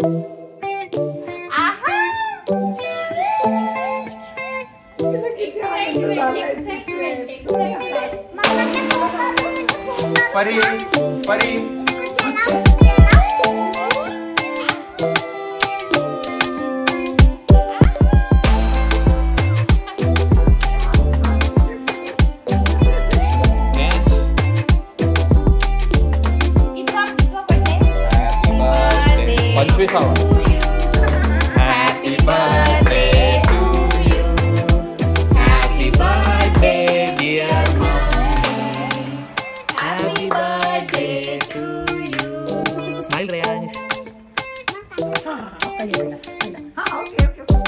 Aha! परी परी Happy birthday to you. Happy birthday, dear mommy. Happy birthday to you. Smile, Rayansh. Okay.